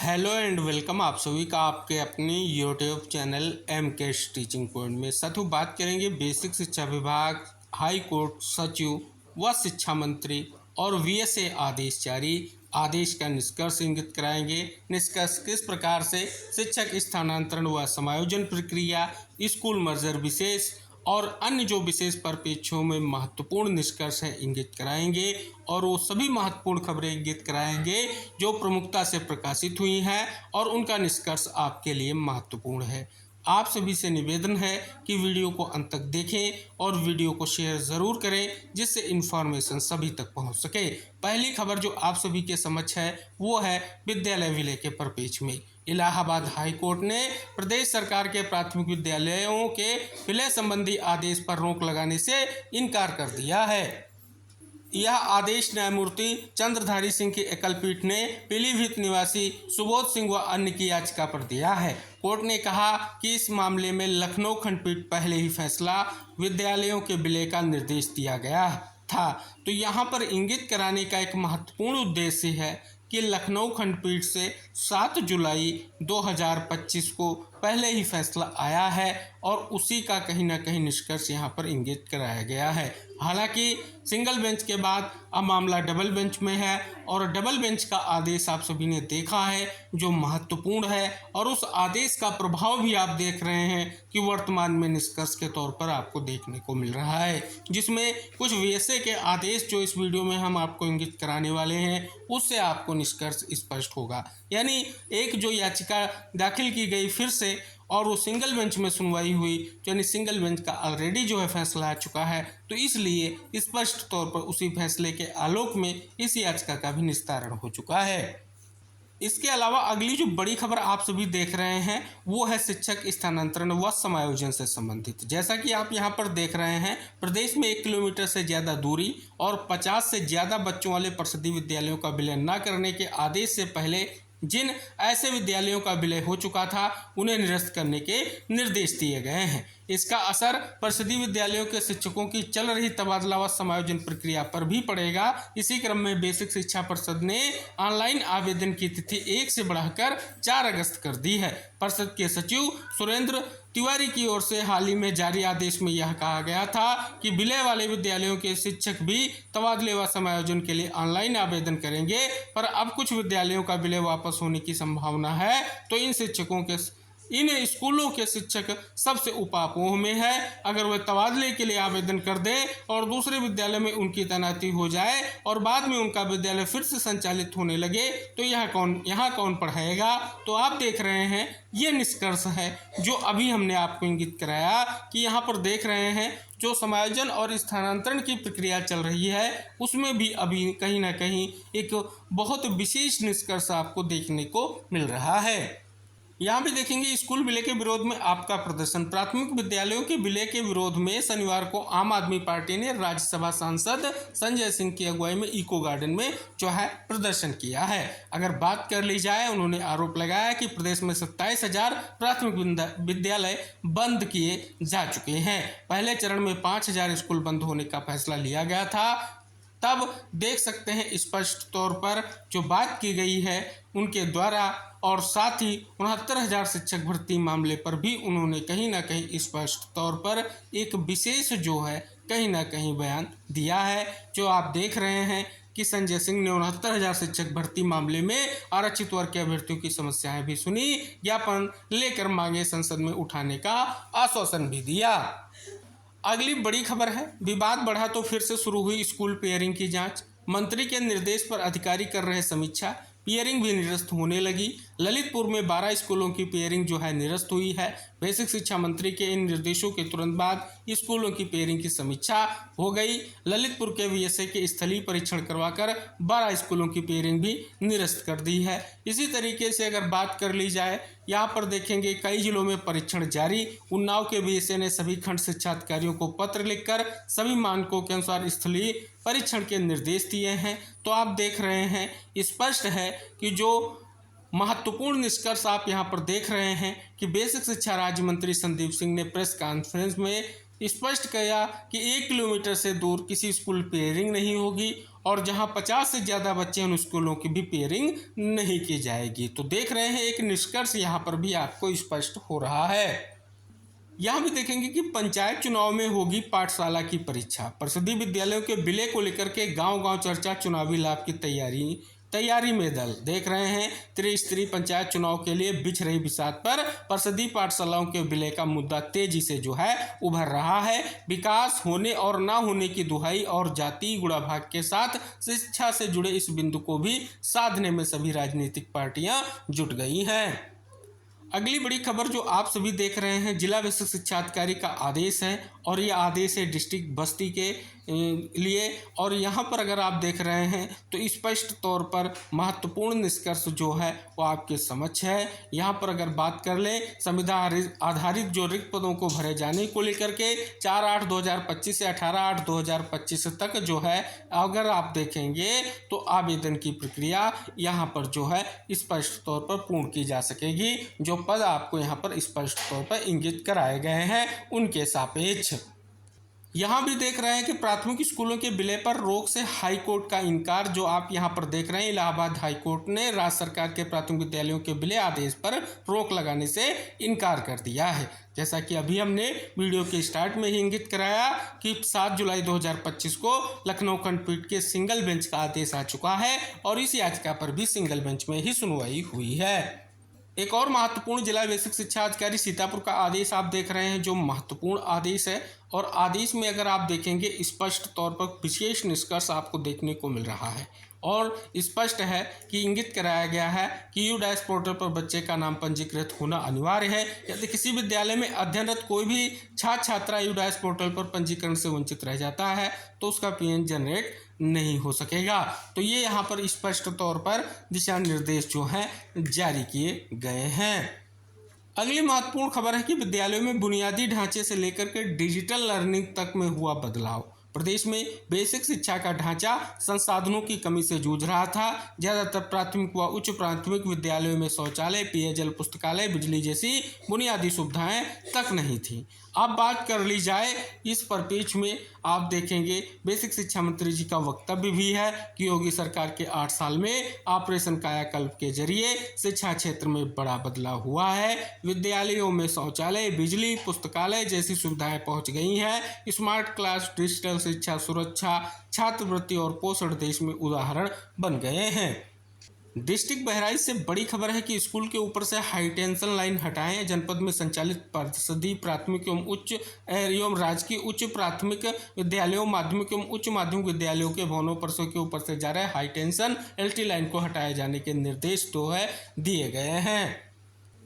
Hello and welcome आप सभी का आपके अपनी यूट्यूब चैनल एम के टीचिंग पॉइंट में। साथियों, बात करेंगे बेसिक शिक्षा विभाग, हाई कोर्ट सचिव व शिक्षा मंत्री और वीएसए आदेश जारी। आदेश का निष्कर्ष इंगित कराएंगे। निष्कर्ष किस प्रकार से शिक्षक स्थानांतरण व समायोजन प्रक्रिया, स्कूल मर्जर विशेष और अन्य जो विशेष परिप्रेक्ष्यों में महत्वपूर्ण निष्कर्ष है इंगित कराएंगे। और वो सभी महत्वपूर्ण खबरें इंगित कराएंगे जो प्रमुखता से प्रकाशित हुई हैं और उनका निष्कर्ष आपके लिए महत्वपूर्ण है। आप सभी से निवेदन है कि वीडियो को अंत तक देखें और वीडियो को शेयर ज़रूर करें जिससे इन्फॉर्मेशन सभी तक पहुंच सके। पहली खबर जो आप सभी के समक्ष है वो है विद्यालय विलय के परिप्रेक्ष्य में इलाहाबाद हाई कोर्ट ने प्रदेश सरकार के प्राथमिक विद्यालयों के विलय संबंधी आदेश पर रोक लगाने से इनकार कर दिया है। यह आदेश न्यायमूर्ति चंद्रधारी सिंह की एकल पीठ ने पीलीभीत निवासी सुबोध सिंह व अन्य की याचिका पर दिया है। कोर्ट ने कहा कि इस मामले में लखनऊ खंडपीठ पहले ही फैसला विद्यालयों के विलय का निर्देश दिया गया था। तो यहाँ पर इंगित कराने का एक महत्वपूर्ण उद्देश्य है कि लखनऊ खंडपीठ से 7 जुलाई 2025 को पहले ही फैसला आया है और उसी का कहीं ना कहीं निष्कर्ष यहाँ पर इंगित कराया गया है। हालांकि सिंगल बेंच के बाद अब मामला डबल बेंच में है और डबल बेंच का आदेश आप सभी ने देखा है जो महत्वपूर्ण है और उस आदेश का प्रभाव भी आप देख रहे हैं कि वर्तमान में निष्कर्ष के तौर पर आपको देखने को मिल रहा है, जिसमें कुछ वीएसए के आदेश जो इस वीडियो में हम आपको इंगित कराने वाले हैं उससे आपको निष्कर्ष स्पष्ट होगा। यानी एक जो याचिका दाखिल की गई फिर से और वो सिंगल बेंच में सुनवाई हुई, यानी सिंगल बेंच का ऑलरेडी जो है फैसला आ चुका है, तो इसलिए स्पष्ट तौर पर उसी फैसले के आलोक में इस याचिका का भी निस्तारण हो चुका है। इसके अलावा अगली जो बड़ी खबर आप सभी देख रहे हैं वो है शिक्षक स्थानांतरण व समायोजन से संबंधित। जैसा कि आप यहां पर देख रहे हैं, प्रदेश में 1 किलोमीटर से ज़्यादा दूरी और 50 से ज़्यादा बच्चों वाले परिषदीय विद्यालयों का विलय न करने के आदेश से पहले जिन ऐसे विद्यालयों का विलय हो चुका था उन्हें निरस्त करने के निर्देश दिए गए हैं। इसका असर परिषदीय विद्यालयों के शिक्षकों की चल रही तबादला व समायोजन प्रक्रिया पर भी पड़ेगा। इसी क्रम में बेसिक शिक्षा परिषद ने ऑनलाइन आवेदन की तिथि 1 से बढ़ाकर 4 अगस्त कर दी है। परिषद के सचिव सुरेंद्र तिवारी की ओर से हाल ही में जारी आदेश में यह कहा गया था कि विलय वाले विद्यालयों के शिक्षक भी तबादले व समायोजन के लिए ऑनलाइन आवेदन करेंगे, पर अब कुछ विद्यालयों का विलय वापस होने की संभावना है, तो इन स्कूलों के शिक्षक सबसे उपापोह में है। अगर वे तबादले के लिए आवेदन कर दें और दूसरे विद्यालय में उनकी तैनाती हो जाए और बाद में उनका विद्यालय फिर से संचालित होने लगे तो यहाँ कौन पढ़ाएगा। तो आप देख रहे हैं ये निष्कर्ष है जो अभी हमने आपको इंगित कराया कि यहाँ पर देख रहे हैं जो समायोजन और स्थानांतरण की प्रक्रिया चल रही है उसमें भी अभी कहीं ना कहीं एक बहुत विशेष निष्कर्ष आपको देखने को मिल रहा है। यहाँ भी देखेंगे स्कूल विलय के विरोध में आपका प्रदर्शन। प्राथमिक विद्यालयों के विलय के विरोध में शनिवार को आम आदमी पार्टी ने राज्यसभा सांसद संजय सिंह की अगुवाई में इको गार्डन में जो है प्रदर्शन किया है। अगर बात कर ली जाए, उन्होंने आरोप लगाया कि प्रदेश में 27,000 प्राथमिक विद्यालय बंद किए जा चुके हैं। पहले चरण में 5,000 स्कूल बंद होने का फैसला लिया गया था। तब देख सकते हैं स्पष्ट तौर पर जो बात की गई है उनके द्वारा, और साथ ही 69,000 शिक्षक भर्ती मामले पर भी उन्होंने कहीं ना कहीं स्पष्ट तौर पर एक विशेष जो है कहीं ना कहीं बयान दिया है। जो आप देख रहे हैं कि संजय सिंह ने 69,000 शिक्षक भर्ती मामले में आरक्षित वर्ग के अभ्यर्थियों की समस्याएं भी सुनी, ज्ञापन लेकर मांगे संसद में उठाने का आश्वासन भी दिया। अगली बड़ी खबर है, विवाद बढ़ा तो फिर से शुरू हुई स्कूल पेयरिंग की जांच। मंत्री के निर्देश पर अधिकारी कर रहे समीक्षा, पेयरिंग भी निरस्त होने लगी। ललितपुर में 12 स्कूलों की पेयरिंग जो है निरस्त हुई है। बेसिक शिक्षा मंत्री के इन निर्देशों के तुरंत बाद स्कूलों की पेयरिंग की समीक्षा हो गई। ललितपुर के वीएसए के स्थलीय परीक्षण करवाकर 12 स्कूलों की पेयरिंग भी निरस्त कर दी है। इसी तरीके से अगर बात कर ली जाए, यहाँ पर देखेंगे कई जिलों में परीक्षण जारी। उन्नाव के वीएसए ने सभी खंड शिक्षा अधिकारियों को पत्र लिखकर सभी मानकों के अनुसार स्थलीय परीक्षण के निर्देश दिए हैं। तो आप देख रहे हैं स्पष्ट है कि जो महत्वपूर्ण निष्कर्ष आप यहाँ पर देख रहे हैं कि बेसिक शिक्षा राज्य मंत्री संदीप सिंह ने प्रेस कॉन्फ्रेंस में स्पष्ट किया कि 1 किलोमीटर से दूर किसी स्कूल पेयरिंग नहीं होगी और जहां 50 से ज़्यादा बच्चे हैं उन स्कूलों की भी पेयरिंग नहीं की जाएगी। तो देख रहे हैं एक निष्कर्ष यहाँ पर भी आपको स्पष्ट हो रहा है। यहाँ भी देखेंगे कि पंचायत चुनाव में होगी पाठशाला की परीक्षा। परिषदीय विद्यालयों के विलय को लेकर के गांव-गांव चर्चा, चुनावी लाभ की तैयारी में दल। देख रहे हैं त्रिस्तरीय पंचायत चुनाव के लिए बिछ रही बिसात पर परिषदीय पाठशालाओं के विलय का मुद्दा तेजी से जो है उभर रहा है। विकास होने और ना होने की दुहाई और जातीय गुणाभाग के साथ शिक्षा से जुड़े इस बिंदु को भी साधने में सभी राजनीतिक पार्टियां जुट गई हैं। अगली बड़ी खबर जो आप सभी देख रहे हैं, जिला बेसिक शिक्षा अधिकारी का आदेश है और ये आदेश है डिस्ट्रिक्ट बस्ती के लिए। और यहाँ पर अगर आप देख रहे हैं तो स्पष्ट तौर पर महत्वपूर्ण निष्कर्ष जो है वो आपके समक्ष है। यहाँ पर अगर बात कर ले संविधान आधारित जो रिक्त पदों को भरे जाने को लेकर के 4/8/2025 से 18/8/2025 तक जो है अगर आप देखेंगे तो आवेदन की प्रक्रिया यहाँ पर जो है स्पष्ट तौर पर पूर्ण की जा सकेगी। जो पद आपको यहाँ पर स्पष्ट तौर पर इंगित कराए गए हैं उनके सापेक्ष। यहाँ भी देख रहे हैं कि प्राथमिक स्कूलों के विलय पर रोक से हाई कोर्ट का इनकार। जो आप यहाँ पर देख रहे हैं इलाहाबाद हाई कोर्ट ने राज्य सरकार के प्राथमिक विद्यालयों के विलय आदेश पर रोक लगाने से इनकार कर दिया है। जैसा कि अभी हमने वीडियो के स्टार्ट में ही इंगित कराया कि 7 जुलाई 2025 को लखनऊ खंडपीठ के सिंगल बेंच का आदेश आ चुका है और इस याचिका पर भी सिंगल बेंच में ही सुनवाई हुई है। एक और महत्वपूर्ण जिला बेसिक शिक्षा अधिकारी सीतापुर का आदेश आप देख रहे हैं जो महत्वपूर्ण आदेश है। और आदेश में अगर आप देखेंगे स्पष्ट तौर पर विशेष निष्कर्ष आपको देखने को मिल रहा है और स्पष्ट है कि इंगित कराया गया है कि यू-डैश पोर्टल पर बच्चे का नाम पंजीकृत होना अनिवार्य है। यदि किसी विद्यालय में अध्ययनरत कोई भी छात्र छात्रा यू-डैश पोर्टल पर पंजीकरण से वंचित रह जाता है तो उसका पीएन जनरेट नहीं हो सकेगा। तो ये यहाँ पर स्पष्ट तौर पर दिशा निर्देश जो हैं जारी किए गए हैं। अगली महत्वपूर्ण खबर है कि विद्यालयों में बुनियादी ढांचे से लेकर के डिजिटल लर्निंग तक में हुआ बदलाव। प्रदेश में बेसिक शिक्षा का ढांचा संसाधनों की कमी से जूझ रहा था। ज़्यादातर प्राथमिक व उच्च प्राथमिक विद्यालयों में शौचालय, पेयजल, पुस्तकालय, बिजली जैसी बुनियादी सुविधाएं तक नहीं थी। अब बात कर ली जाए इस परिप्रेक्ष्य में आप देखेंगे बेसिक शिक्षा मंत्री जी का वक्तव्य भी है कि योगी सरकार के 8 साल में ऑपरेशन कायाकल्प के जरिए शिक्षा क्षेत्र में बड़ा बदलाव हुआ है। विद्यालयों में शौचालय, बिजली, पुस्तकालय जैसी सुविधाएं पहुंच गई हैं। स्मार्ट क्लास, डिजिटल शिक्षा, सुरक्षा, छात्रवृत्ति और पोषण देश में उदाहरण बन गए हैं। डिस्ट्रिक्ट बहराइच से बड़ी खबर है कि स्कूल के ऊपर से हाई टेंशन लाइन हटाएं। जनपद में संचालित परिषदीय प्राथमिक एवं राजकीय उच्च प्राथमिक विद्यालयों, माध्यमिक एवं उच्च माध्यमिक विद्यालयों के भवनों परिसर के ऊपर से जा रहे हाई टेंशन एलटी लाइन को हटाए जाने के निर्देश तो है दिए गए हैं।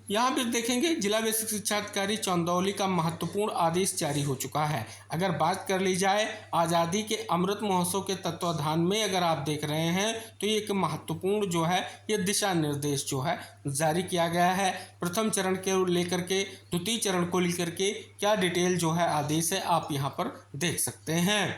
यहाँ भी देखेंगे जिला बेसिक शिक्षा अधिकारी चंदौली का महत्वपूर्ण आदेश जारी हो चुका है। अगर बात कर ली जाए आज़ादी के अमृत महोत्सव के तत्वाधान में अगर आप देख रहे हैं तो ये एक महत्वपूर्ण जो है ये दिशा निर्देश जो है जारी किया गया है। प्रथम चरण के लेकर के द्वितीय चरण को लेकर के क्या डिटेल जो है आदेश है आप यहाँ पर देख सकते हैं।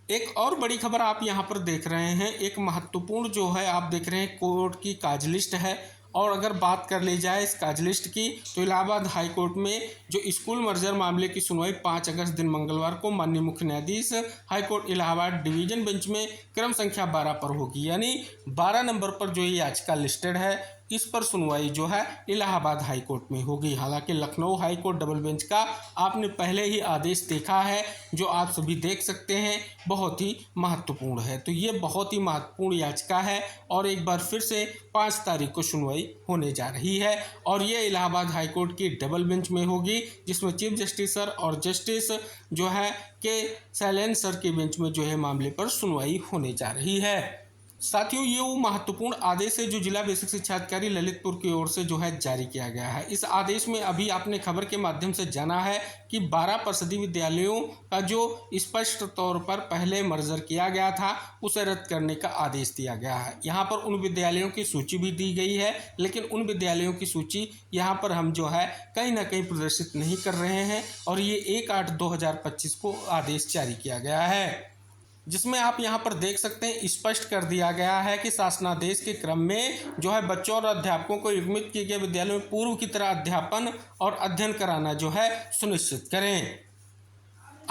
एक और बड़ी खबर आप यहाँ पर देख रहे हैं, एक महत्वपूर्ण जो है आप देख रहे हैं कोर्ट की काज लिस्ट है। और अगर बात कर ली जाए इस काज लिस्ट की तो इलाहाबाद हाई कोर्ट में जो स्कूल मर्जर मामले की सुनवाई 5 अगस्त दिन मंगलवार को माननीय मुख्य न्यायाधीश high court Allahabad division bench में क्रम संख्या 12 पर होगी। यानी 12 नंबर पर जो ये याचिका लिस्टेड है इस पर सुनवाई जो है इलाहाबाद हाई कोर्ट में होगी। हालांकि Lucknow high court double bench का आपने पहले ही आदेश देखा है जो आप सभी देख सकते हैं, बहुत ही महत्वपूर्ण है। तो ये बहुत ही महत्वपूर्ण याचिका है और एक बार फिर से 5 तारीख को सुनवाई होने जा रही है और ये इलाहाबाद हाई कोर्ट की डबल बेंच में होगी जिसमें चीफ जस्टिस सर और जस्टिस जो है के शैलेंद्र सर के बेंच में जो है मामले पर सुनवाई होने जा रही है। साथियों ये वो महत्वपूर्ण आदेश है जो जिला बेसिक शिक्षा अधिकारी ललितपुर की ओर से जो है जारी किया गया है। इस आदेश में अभी आपने खबर के माध्यम से जाना है कि 12 परिषदीय विद्यालयों का जो स्पष्ट तौर पर पहले मर्जर किया गया था उसे रद्द करने का आदेश दिया गया है। यहाँ पर उन विद्यालयों की सूची भी दी गई है, लेकिन उन विद्यालयों की सूची यहाँ पर हम जो है कहीं ना कहीं प्रदर्शित नहीं कर रहे हैं और ये 1/8/2025 को आदेश जारी किया गया है, जिसमें आप यहाँ पर देख सकते हैं स्पष्ट कर दिया गया है कि शासनादेश के क्रम में जो है बच्चों और अध्यापकों को युग्मित किए गए विद्यालयों में पूर्व की तरह अध्यापन और अध्ययन कराना जो है सुनिश्चित करें।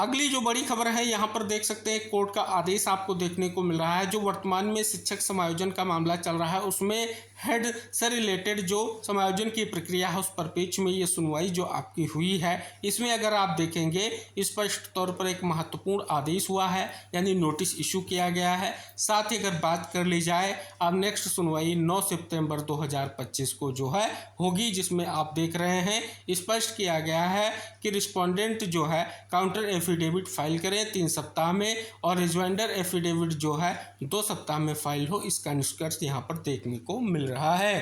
अगली जो बड़ी खबर है यहाँ पर देख सकते हैं कोर्ट का आदेश आपको देखने को मिल रहा है। जो वर्तमान में शिक्षक समायोजन का मामला चल रहा है उसमें हेड से रिलेटेड जो समायोजन की प्रक्रिया है उस परिप्रेक्ष में ये सुनवाई जो आपकी हुई है, इसमें अगर आप देखेंगे स्पष्ट तौर पर एक महत्वपूर्ण आदेश हुआ है, यानी नोटिस इशू किया गया है। साथ ही अगर बात कर ली जाए अब नेक्स्ट सुनवाई 9 सितंबर 2025 को जो है होगी, जिसमें आप देख रहे हैं स्पष्ट किया गया है कि रिस्पोंडेंट जो है काउंटर एफिडेविट फाइल करें 3 सप्ताह में और रिजवाइंडर एफिडेविट जो है 2 सप्ताह में फाइल हो। इसका निष्कर्ष यहाँ पर देखने को मिल रहा है।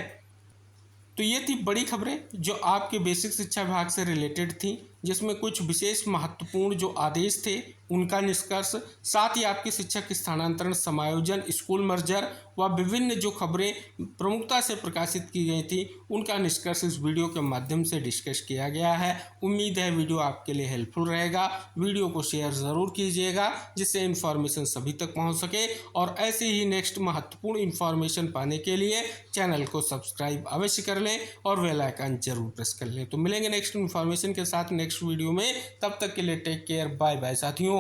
तो ये थी बड़ी खबरें जो आपके बेसिक शिक्षा विभाग से रिलेटेड थी, जिसमें कुछ विशेष महत्वपूर्ण जो आदेश थे उनका निष्कर्ष, साथ ही आपके शिक्षक स्थानांतरण, समायोजन, स्कूल मर्जर व विभिन्न जो खबरें प्रमुखता से प्रकाशित की गई थी उनका निष्कर्ष इस वीडियो के माध्यम से डिस्कस किया गया है। उम्मीद है वीडियो आपके लिए हेल्पफुल रहेगा। वीडियो को शेयर ज़रूर कीजिएगा जिससे इन्फॉर्मेशन सभी तक पहुंच सके, और ऐसे ही नेक्स्ट महत्वपूर्ण इन्फॉर्मेशन पाने के लिए चैनल को सब्सक्राइब अवश्य कर लें और बेल आइकन जरूर प्रेस कर लें। तो मिलेंगे नेक्स्ट इन्फॉर्मेशन के साथ नेक्स्ट वीडियो में, तब तक के लिए टेक केयर, बाय बाय साथियों।